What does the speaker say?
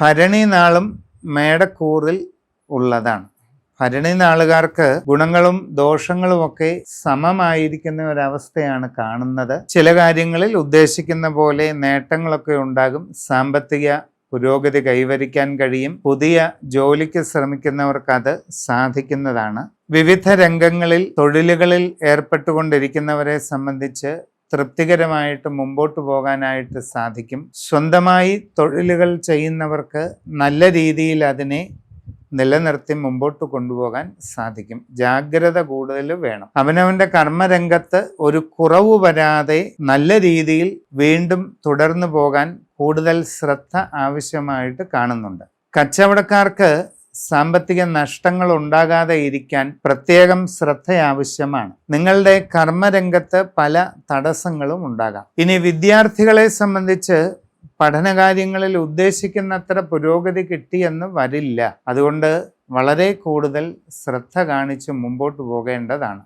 ഭരണി നാളും മേടക്കൂറിൽ ഉള്ളതാണ്. ഭരണി നാളുകാർക്ക് ഗുണങ്ങളും ദോഷങ്ങളും ഒക്കെ സമമായിരിക്കുന്ന ഒരവസ്ഥയാണ് കാണുന്നത്. ചില കാര്യങ്ങളിൽ ഉദ്ദേശിക്കുന്ന പോലെ നേട്ടങ്ങളൊക്കെ ഉണ്ടാകും. സാമ്പത്തിക പുരോഗതി കൈവരിക്കാൻ കഴിയും. പുതിയ ജോലിക്ക് ശ്രമിക്കുന്നവർക്ക് അത് സാധിക്കുന്നതാണ്. വിവിധ രംഗങ്ങളിൽ തൊഴിലുകളിൽ ഏർപ്പെട്ടുകൊണ്ടിരിക്കുന്നവരെ സംബന്ധിച്ച് തൃപ്തികരമായിട്ട് മുമ്പോട്ട് പോകാനായിട്ട് സാധിക്കും. സ്വന്തമായി തൊഴിലുകൾ ചെയ്യുന്നവർക്ക് നല്ല രീതിയിൽ അതിനെ നിലനിർത്തി മുമ്പോട്ട് കൊണ്ടുപോകാൻ സാധിക്കും. ജാഗ്രത കൂടുതൽ വേണം. അവനവൻ്റെ കർമ്മരംഗത്ത് ഒരു കുറവ് വരാതെ നല്ല രീതിയിൽ വീണ്ടും തുടർന്നു പോകാൻ കൂടുതൽ ശ്രദ്ധ ആവശ്യമായിട്ട് കാണുന്നുണ്ട്. കച്ചവടക്കാർക്ക് സാമ്പത്തിക നഷ്ടങ്ങൾ ഉണ്ടാകാതെ ഇരിക്കാൻ പ്രത്യേകം ശ്രദ്ധ ആവശ്യമാണ്. നിങ്ങളുടെ കർമ്മരംഗത്ത് പല തടസ്സങ്ങളും ഉണ്ടാകാം. ഇനി വിദ്യാർത്ഥികളെ സംബന്ധിച്ച് പഠനകാര്യങ്ങളിൽ ഉദ്ദേശിക്കുന്നത്ര പുരോഗതി കിട്ടിയെന്ന് വരില്ല. അതുകൊണ്ട് വളരെ കൂടുതൽ ശ്രദ്ധ കാണിച്ച് മുമ്പോട്ട് പോകേണ്ടതാണ്.